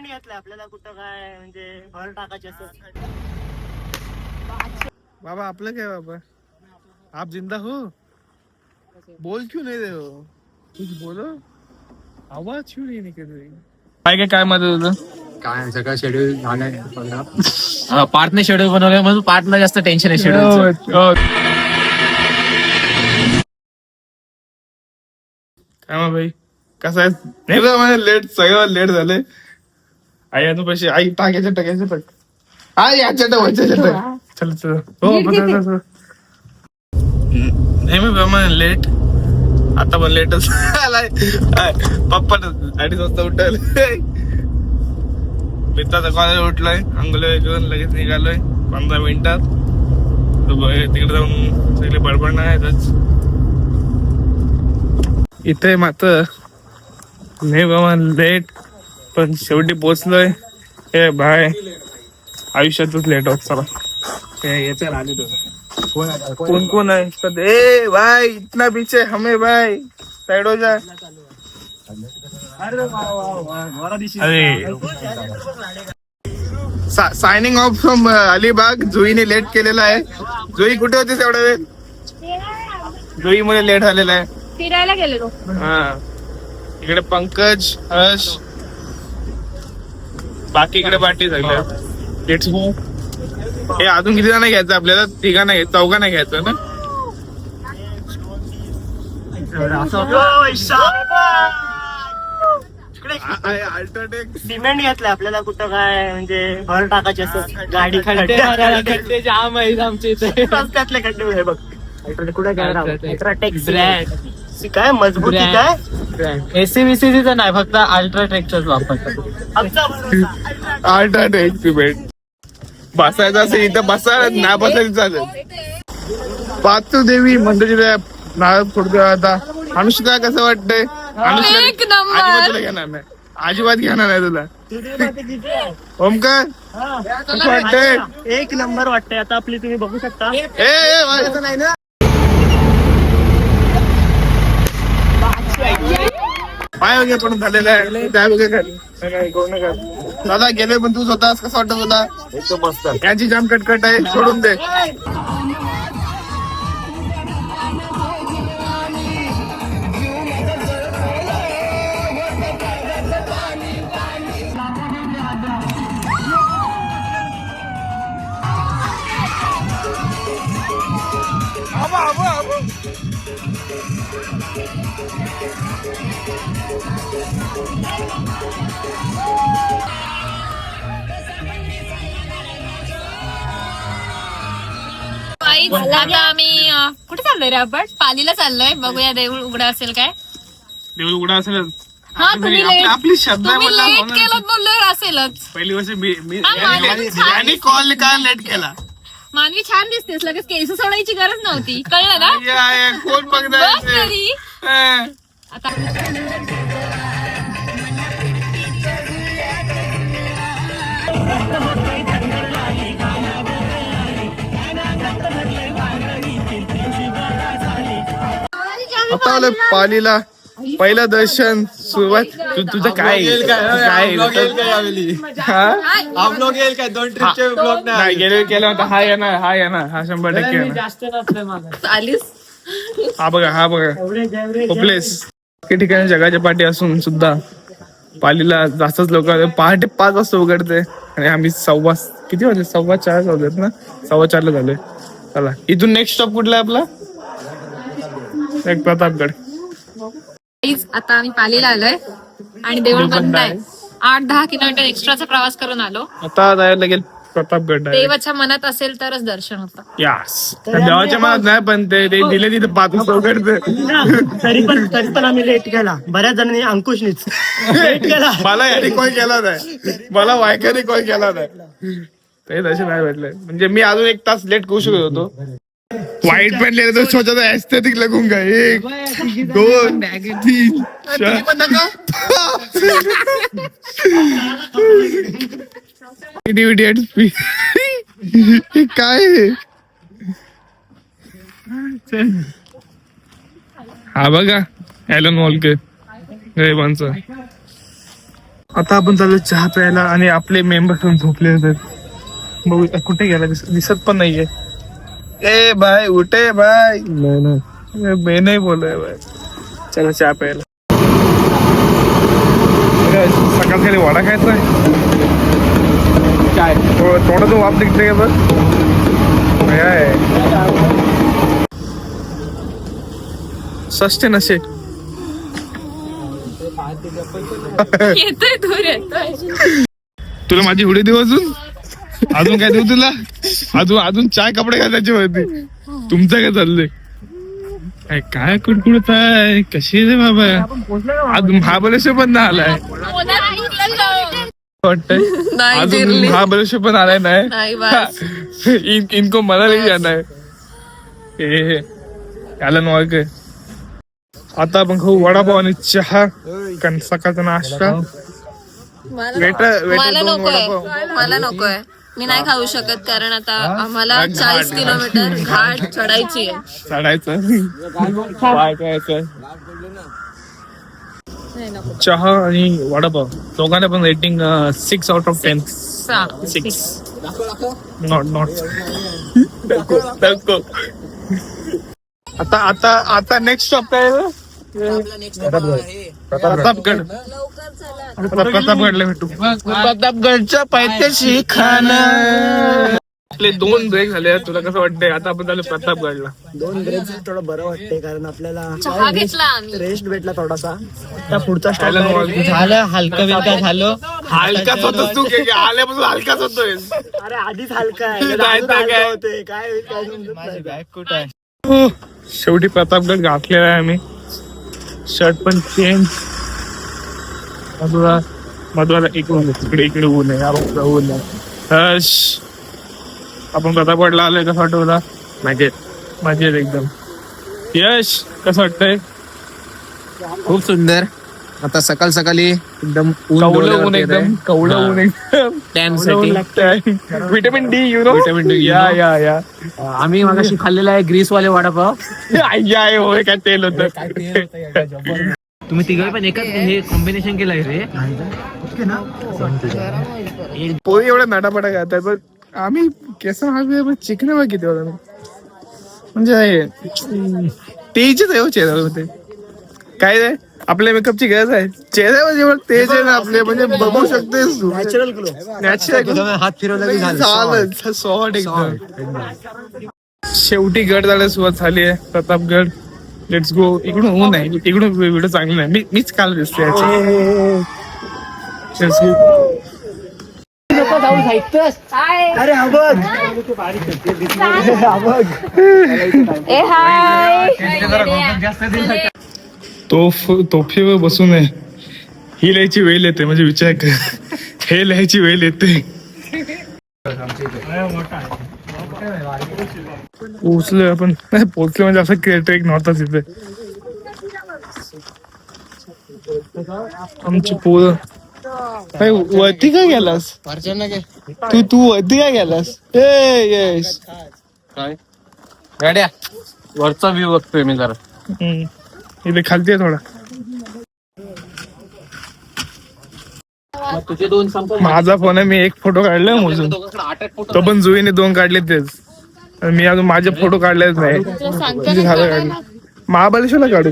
Cement घेतलं आपल्याला कुठं काय म्हणजे भर टाकायचे असं. बाबा आपलं काय बाबा, आप जिंदा हो, बोल क्यों नहीं रहे हो, कुछ बोलो, आवाज क्यों नहीं निकल रही. काय काय मदत होतं. काय सगळं शेड्यूल झालंय, पार्टने शेड्यूल बनवलंय म्हणून पार्टला जास्त टेन्शन आहे शेड्यूल. काय मग भाई कसं आहे. नाही तर माझे लेट सगळं लेट झाले. आई आता पैसे आई टाकायचे टाकायचे टाक. आई याच्या टाकायच्या चल चल हो नेहमी प्रमाणे लेट. आता पण लेटच आलाय. पप्पा 2:30 वाजता उठल. मित्राचा कॉलेज उठलोय, अंघोळ घेऊन लगेच निघालोय 15 मिनिटात. तिकडे जाऊन सगळे बडबडणार आहेतच. इथे मात्र नाही बाबा लेट, पण शेवटी पोचलोय. हे भाई आयुष्यातच लेट होत. चला याच्या आली कोण कोण आहे. ए भाई इतना पीछे हमें भाई साइड हो जा. अरे सायनिंग ऑफ फ्रॉम अलिबाग. जुईने लेट केलेला आहे. जुई कुठे होतीस एवढा वेळ. जुई मुळे लेट झालेला आहे. फिरायला गेलेलो. हा इकडे पंकज हर्ष बाकी इकडे पार्टी झाल्या. Let's go. हे अजून किती जण घ्यायचं आपल्याला. 3 घ्यायचं 4 घ्यायचं ना. अल्ट्राटेक सिमेंट घेतलं आपल्याला कुठं काय म्हणजे भर टाकायचे असं. गाडी खड्डे जाम आहे आमच्या इथे. रस्त्यातले खड्डे आहे बघ. कुठे काय काय मजबूती काय. एसीबीसीचं नाही, फक्त अल्ट्राटेकच वापरतात. UltraTech cement. बसायचं असेल इथं बसा, नाही बसायचं चालेल. पाचू देवी मंदिर नारळ फोडतो आता. अनुष्का कसं वाटतंय. एक नंबर. अजिबात तुला घेणार नाही, अजिबात घेणार नाही तुला. ओमकार कसं वाटतंय. एक नंबर वाटतंय. आता आपली तुम्ही बघू शकता. नाही ना पाय वगैरे पण झालेलं आहे. त्या वगैरे दादा गेले पण तू स्वतः कसं वाटतं तुला. एकदम मस्त. यांची जाम कटकट आहे, सोडून दे. आता आम्ही कुठे चाललोय रे आपण. पालीला चाललोय. बघूया देऊळ उघडा असेल काय. देऊळ उघडा असेल. हा तुम्ही लेट आपली श्रद्धा लेट केलं बोललो असेलच. पहिली वर्ष मानवी कॉल का लेट केला. मानवी छान दिसतेस. लगेच केस सोडायची गरज नव्हती. कळलं ना. कोण बघ तरी बघणार. आता. आता पालीला पहिलं दर्शन सुरुवात. तुझं काय काय नाही गेले केलं होतं. हा येणार हा येणार हा 100% येणार. हा बघा हा बघा होपलेस. ठिकाणी जगाच्या पाठी असून सुद्धा पालीला जास्तच लोक. पहाटे 5 वाजता उघडते आणि आम्ही किती वाजले 4:15 वाजलेत ना. 4:15 झाले. चला इथून नेक्स्ट स्टॉप कुठला आहे आपला. प्रतापगड. आता आम्ही पालीला आलोय आणि देऊळ बंद आहे. 8-10 किलोमीटर एक्स्ट्राचा प्रवास करून आलो. आता जायला लागेल प्रतापगड. देवाच्या मनात असेल तरच दर्शन होतं. यास देवाच्या मनात नाही, पण ते दिले तिथे 5 वाजता उघडते. तरी पण आम्ही लेट केला. बऱ्याच जणांनी अंकुशनीच लेट केला. मला याने कॉल केला नाही. मला वायकाने कॉल केला नाही. ते तसे नाही भेटले. म्हणजे मी अजून 1 तास लेट करू शकत होतो. वाईट पण लिहिलं तर स्वतःचा एस्थेटिक लगूंगा. 1 2 3 काय हा बघा ॲलन वॉल्कर गरिबांचा. आता आपण चाललो चहा प्यायला आणि आपले मेंबर पण झोपले होते. बघू कुठे गेला दिसत पण नाहीये. ए भाई उठे भाई. मैं नाही बोलतोय भाई. चला चहा प्यायला. सकाळ खाली वडा खायचा आहे काय थोडा तो वाप निघते का बघ. सस्ते नसे येतोय दूर येतोय. तुला माझी हुडी देऊ अजून काय देऊ तुला अजून चाय कपडे घालायचे होते. तुमचं काय चाललंय काय कुडकुडत आहे कशी रे बाबा. अजून महाबळेश्वर पण नाही आलाय वाटतंय. अजून महाबळेश्वर पण आलाय नाही. इनको मला नाही जाणार आहे याला नॉक. आता आपण खाऊ वडापाव आणि चहा कारण सकाळचा नाश्ता. मला नकोय मी नाही खाऊ शकत कारण आता आम्हाला 40 किलोमीटर घाट चढायची आहे. चढायचं चहा आणि वडापाव दोघांना पण रेटिंग 6 out of 10. 6 नॉट. आता नेक्स्ट स्टॉप काय प्रतापगड. प्रतापगडला भेटू. प्रतापगडच्या पायथ्याशी खाणं. आपले 2 ब्रेक झाले. तुला कसं वाटतंय आता आपण झालो प्रतापगडला. 2 ब्रेक थोडं बरं वाटतंय कारण आपल्याला चहा घेतला आम्ही. रेस्ट भेटला थोडासा. आता पुढचा स्टॉप झालं हलका बिलका झालो. हलकाच होतोस तू आल्यापासून हलकाच होतोय. अरे आधीच हलका आहे काय कुठं आहे हो शेवटी प्रतापगड गाठलेला आहे आम्ही. शर्ट पण चेंज. मधुराला इकडे ऊन आहे ऊन आहे. हर्ष आपण प्रतापगडला आलोय कसं वाटतं तुला. मजेत एकदम. यश कसं वाटतंय. खूप सुंदर. आता सकाळी एकदम कवळं ऊन एकदम टॅन साठी विटामिन डी विटामिन डी. या आम्ही मागाशी खाल्लेला आहे ग्रीसवाले वडापाव. होय काय तेल होतं. तुम्ही तिघे पण एकाच हे कॉम्बिनेशन केलंय रे. पोळी एवढ्या नाटापाटा खातात पण आम्ही केस चिकन बघ किती होता म्हणजे तेजच आहे चेहरा होते. काय रे आपल्या मेकअपची गरज आहे. चेहऱ्यावर जेवढं तेज आहे ना आपले म्हणजे बघू शकतेस तू. नॅचरल हात फिरवला सॉफ्ट एकदम. शेवटी गड जायला सुरुवात झाली आहे प्रतापगड. Let's go. इकडून ऊन आहे इकडून व्हिडिओ चांगला आहे. मीच काल दिसते. अरे हा बघ तोफेवर बसून आहे. ही लिहायची वेळ येते म्हणजे विचार कर. हे लिहायची वेळ येते. पोचलोय आपण. नाही पोचलो म्हणजे असं ट्रेक नव्हताच इथे. आमची पोरं काय वरती काय गेलास तू वरती काय गेलास. यस काय गाड्या वरचा व्ह्यू बघतोय मी जरा. इथे खालती आहे थोडा. तुझे 2 संप. माझा फोन आहे. मी 1 फोटो काढलाय मोजून. तो पण जुईने 2 काढले तेच. मी अजून माझे फोटो काढलेच नाही. झालं काढलं. महाबळेश्वरला काढू.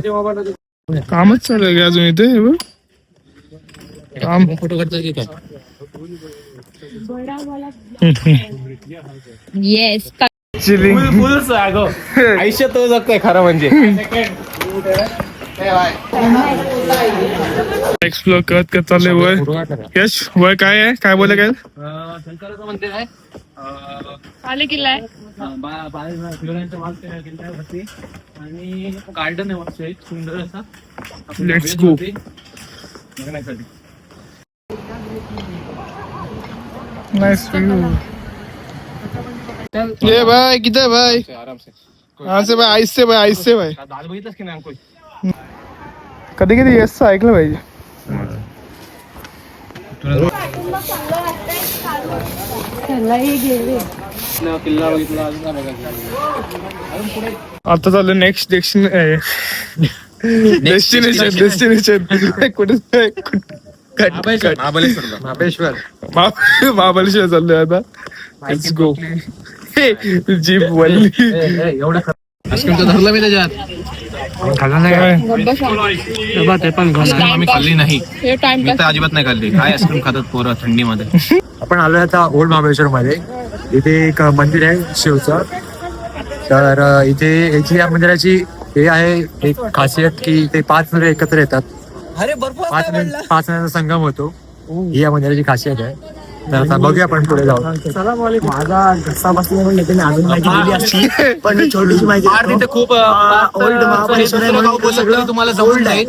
कामच चालू आहे अजून इथे. काम फोटो काढतो की काय. येस आयुष्य तो जगतोय खरं म्हणजे. एक्सप्लोर करत चाललंय वय. यश वय काय आहे काय बोलले काय. शंकराचं मंदिर आहे. आले किल्ला आहे. आणि गार्डन आहे मस्त एक सुंदर असा. Let's go. Nice view. ये भाई किधर भाई. आराम से हाँ से भाई आइस से भाई दाल बघितलंस की नाही. कधी कधी येस ऐकलं पाहिजे. किल्ला बघितला. आता चाललं नेक्स्ट डेस्टिनेशन कुठे महाबळेश्वर महाबळेश्वर चाललोय आता. Let's go. जीप वल्ली. एवढं आईस्क्रीम धरलं मी त्याच्यात आम्ही खाल्ली नाही. मी तर अजिबात नाही खाल्ली. काय आईस्क्रीम खातात पोरं थंडीमध्ये. आपण आलो आता ओल्ड महाबळेश्वर मध्ये. इथे एक मंदिर आहे शिवचं. तर इथे याची या मंदिराची हे आहे एक खासियत की ते 5 नद्या एकत्र येतात. 5 नद्यांचा संगम होतो. ही या मंदिराची खासियत आहे. तर आता बघूया आपण पुढे जाऊ. माझा घसा बसला पण येते आजून माहिती दिली असती पण मी छोटीशी माहिती तिथे खूप ओल्ड महाबळेश्वर आहे म्हणून सगळं तुम्हाला जवळ आहे.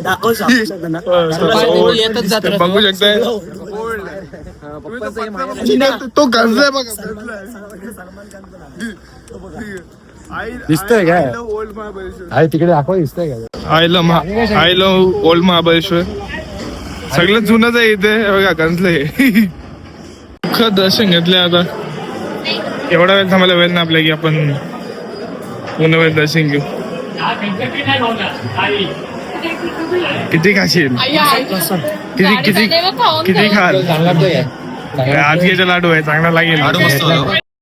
येतच जात बघू शकताय तो गंजलाय बघा. दिसतंय काय? आहे तिकडे दाखवा. दिसतंय काय? आयलो ओल्ड महाबळेश्वर सगळं जुनच आहे इथे. बघा गंजलंय. दर्शन घेतले आता. एवढा वेळ थांबायला वेळ ना आपल्या की आपण पूर्ण वेळ दर्शन घेऊ. किती खाशील? किती खाल? आजगेचा लाडू आहे चांगला लागेल.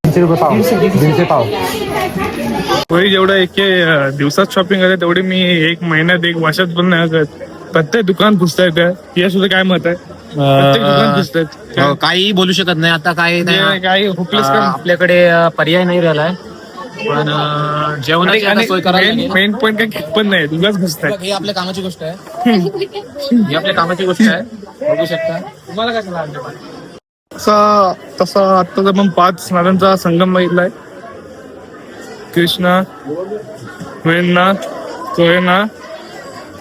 300 रुपये पाव. 150 पाव. होई जेवढं एक दिवसात शॉपिंग करते तेवढी मी 1 महिन्यात 1 वर्षात पण नाही करत. प्रत्येक दुकान पुसता येतं. या सुद्धा काय मत आहे? प्रत्येक दुकान पुसतात. काही बोलू शकत नाही आता. काही होपलेस का आपल्याकडे पर्याय नाही राहिलाय. पण जेवणाची आता सोय करायला लागेल. मेन पॉईंट काय पण नाही. तुलाच घुसताय. ही आपल्या कामाची गोष्ट आहे. ही आपल्या कामाची गोष्ट आहे. बघू शकता. तुम्हाला काय लागलं? तसा आत्ताचा पण 5 नद्यांचा संगम बघितलाय. कृष्णा, वेण्णा, कोयना,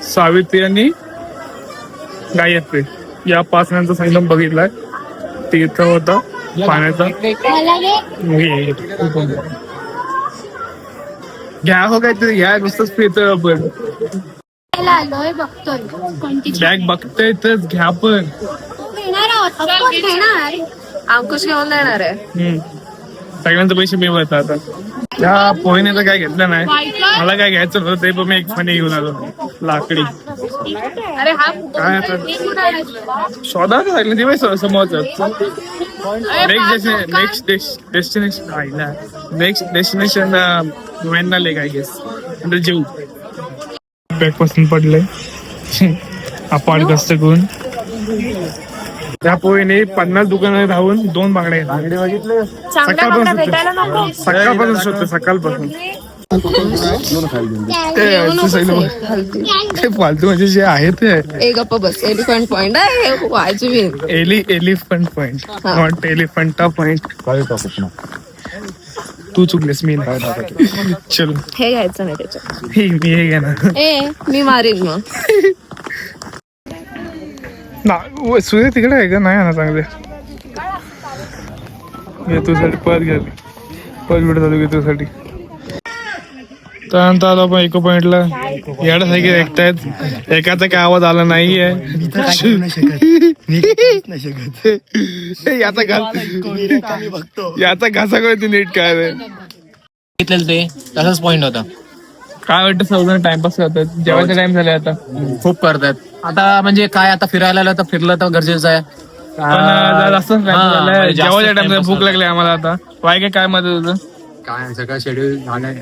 सावित्री आणि गायत्री या 5 नद्यांचा संगम बघितलाय. तीर्थ होता पाण्याचा. घ्या हो काहीतरी घ्या. नुसतंच फिरतोय आपण. बॅग बघतोय तर घ्या पण. अंकुश घेऊन देणार आहे. सगळ्यांचे पैसे मी भरतो आता. त्या पोहेने तर काय घेतलं नाही. मला काय घ्यायचं नव्हतं ते पण मी एक फणी घेऊन आलो. लाकडी अरे हा काय आता शोधा लागलं ते समोरच. Next destination Venna lake I guess. जेऊ बॅग पासून पडलंय. आपण कष्ट करून त्या पोहेने 50 दुकानं धावून 2 बांगड्या बघितलं. सकाळपासून शोधतो. सकाळपासून फालतू म्हणजे जे आहे ते गप्प बस. एलिफंट पॉइंट आहे वाजवी. Elephant point not Elephanta point. तू चुकलेस मी चलो. हे घ्यायचं नाही त्याच्यात. मी हे घ्या ना. मी मारीन मग. सूर्य तिकडे आहे का? नाही ना चांगले. तुझ्यासाठी परत घ्या. परत भेटत आलो तुझ्यासाठी. त्यानंतर आलो आपण इको पॉइंटला. याच्यासाठी ऐकतायत. एकाचा काय आवाज आला नाहीये. याचा घासा कळते नीट काय घेतलेलं ते तसाच पॉइंट होता. काय वाटतं सगळं टाइमपास करतात. जेवायचा टाइम झालाय आता. खूप करतात आता. म्हणजे काय आता फिरायला आलं तर फिरलं तर गरजेचं आहे. जेवायच्या टाइम भूक लागली आम्हाला आता. काय मदत होतं? काय सगळं शेड्यूल झालंय.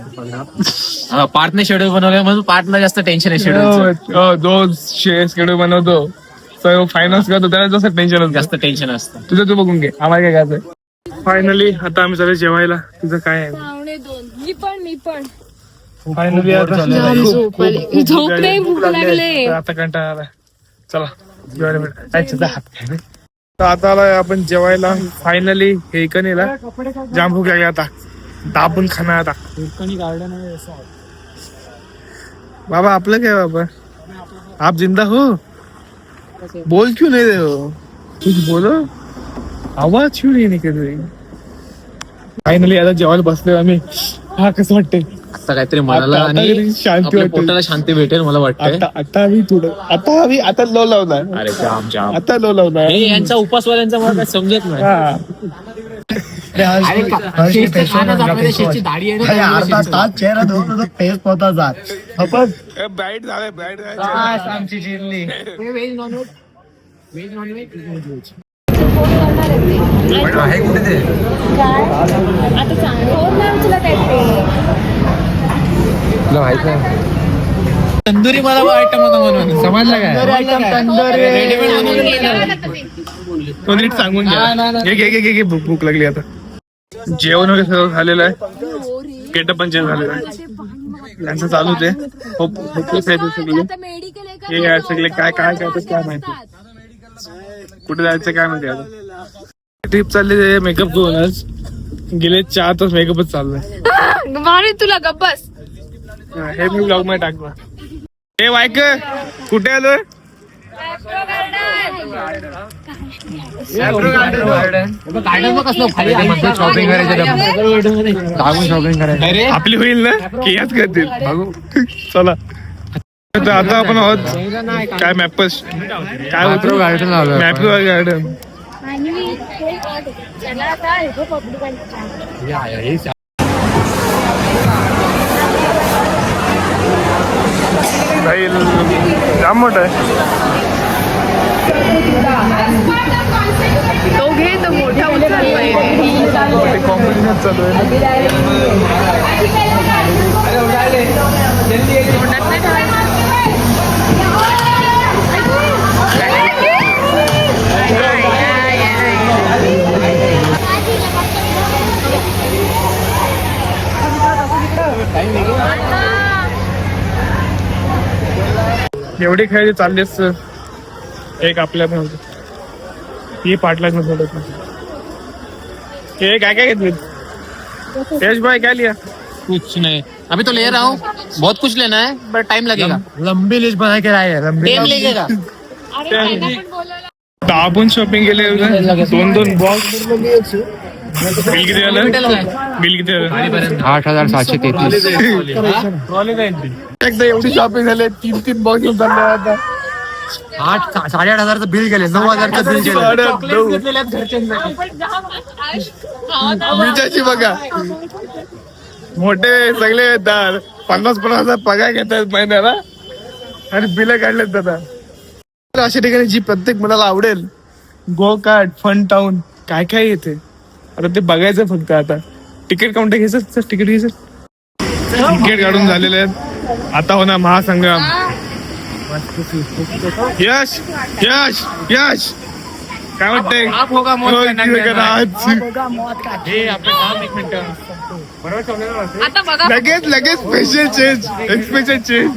पार्टने शेड्यूल बनवलं म्हणून पार्टला जास्त टेन्शन आहे. शेड्यूल जो शेड्यूल बनवतो सर्व फायनान्स करतो त्याला जास्त टेन्शन जास्त टेन्शन असतं. तुझं तू बघून घे. आम्हाला काय करायचंय. फायनली आता आम्ही सगळे जेवायला. तुझं काय आहे? मी पण फायनली आता कंटाळा आला. चला जेवायला भेट. आता आलाय आपण जेवायला फायनली. हे कनीला जाम भूक लागली आता. दाबून खाणार आता. बाबा आपलं काय बाबा? आप जिंदा हो? बोल क्यों नहीं रहे हो? कुछ बोलो. आवाज क्यों नहीं निकल रही? फायनली आता जेवायला बसलोय आम्ही. हा कसं वाटतंय? आता काहीतरी मनाला आणि शांती वाटते. पोटाला शांती भेटेल मला वाटतं. आता आम्ही थोडं आता लो लावणार. अरे जाम जाम. आता लो लावणार. यांचा उपासवाल्यांचा मला काय समजत नाही. चेहरा धुवून फेस पोहता जात. ब्राईट झालाय. आमची जिरली. आहे कुठे ते तुला माहित नाही तंदुरी मला आयटम होता म्हणून समजलं काय तो नीट सांगून घे भूक लागली आता. जेवण वगैरे सगळं झालेलं आहे. केट पण चेंज झालेलं आहे. त्यांचं चालू आहे. होपलेस आहे सगळे. हे आहे सगळे काय काय करतात काय माहिती. कुठे जायचं काय माहिती आता. ट्रिप चालली मेकअप घेऊनच. गेले 4 तास मेकअपच चाललाय. तुला गप्पस हे मी ब्लॉग मध्ये टाकलं. हे वायक कुठे आलोय. शॉपिंग करायचं आपली होईल ना की याच करतील. चला आता आपण आहोत काय मॅपस काय होतं गार्डन लावलं मॅप्रो गार्डन. जाम मोठं आहे. तो घे तो मोठा कॉम्पिटिशन चालू आहे. एवढी खेळायची चालली असत. एक आपल्या पण होत ही पाटलाच नसत. हे काय काय घेतले यश भाई क्या लिया. कुछ नहीं अभी तो ले रहा हूँ. बहुत कुछ लेना है बट टाइम लगेगा. लंबी लिस्ट बना के लाए टाइम लगेगा. आपण शॉपिंग केले 2 बॉक्स. बिल किती आलं. बिल किती आलं 8,733. एकदा एवढी शॉपिंग झाली 3 बॉक्स घेऊन चालले आता. 8,000-8,500 बिल केले 9,000 बिल केले. विचारची बघा मोठे सगळे येतात 50,000 पगार घेतात महिन्याला आणि बिल काढलेत दादा. अशा ठिकाणी जी प्रत्येक मुलाला आवडेल गो कार्ट फन टाउन काय काय येते आता ते बघायचं फक्त. आता तिकीट काउंटर घ्यायचं तिकीट घ्यायचं. तिकीट काढून झालेले आहेत. आता होणार महासंग्राम. यश यश यश काय वाटतंय. आता बघा लगेच स्पेशल चेंज स्पेशल चेंज.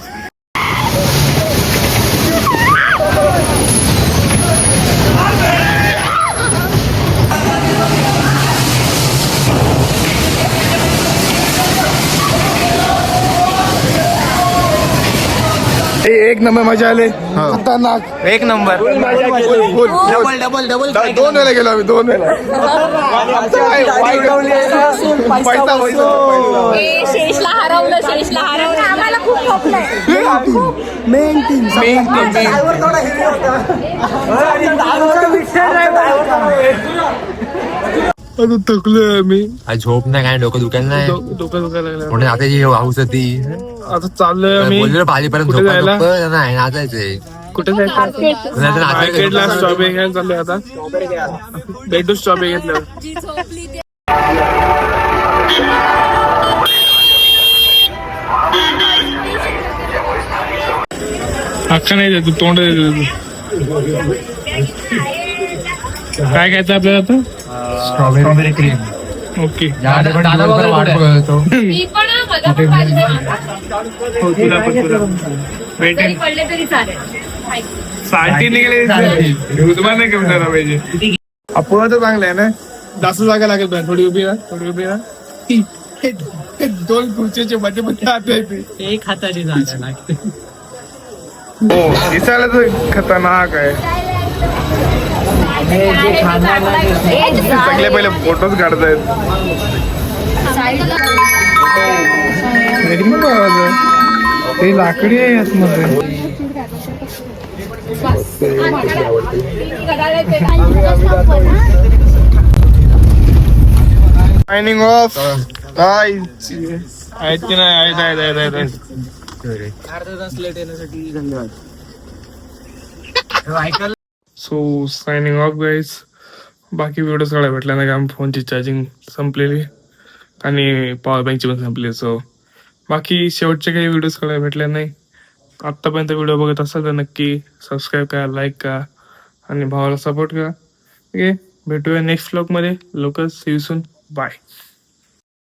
एक नंबर मजा आले. खतरनाक एक नंबर. डबल 2 वेळा गेलो आम्ही 2 वेळा. शेषला हरवलं आम्हाला खूप ठोकलंय. थकलोय आम्ही. झोप नाही काय डोकं दुखायला नाही. डोकं दुखायला लागलं. म्हणून आता जी हाऊस होती आता चाललोय आम्ही. बोललो पालीपर्यंत कुठे जायला? नाही नाचायचंय. कुठे जायचं मार्केटला स्ट्रॉबेरी घ्यायला चाललोय आता. भेटू स्ट्रॉबेरी घेतलं. अख्खा नाही देतो तोंड देतो. काय घ्यायचं आपल्याला आता. Strawberry cream. ओके वाट बघत होतो. मी पण मला पण पाहिजे. भेटेल. पडले तरी चालेल. साल्टी निघाले तुम्हाला नाही कमी झाला पाहिजे. आपण तर चांगलं आहे ना. जास्त जागा लागेल पण थोडी उभी राहा. 2 खुर्चीचे मध्ये हात येते. एक हाताची जागा लागते. हो दिसायला तर खतरनाक आहे. सगळे पहिले फोटोज काढतायत. ते लाकडी आहे आतमध्ये. Signing off. काय आहेत की नाही. आहेत. अर्धा तास लेट येण्यासाठी धन्यवाद. So signing off guys. बाकी व्हिडिओ सगळ्या भेटल्या नाही, कारण फोनची चार्जिंग संपलेली आणि पॉवर बँकची पण संपली. सो बाकी शेवटचे काही व्हिडिओ सगळ्या भेटल्या नाही. आत्तापर्यंत व्हिडिओ बघत असाल तर नक्की सबस्क्राईब करा, लाईक करा आणि भावाला सपोर्ट करा. ओके, भेटूया नेक्स्ट व्लॉगमध्ये. लवकरच. See you soon. बाय.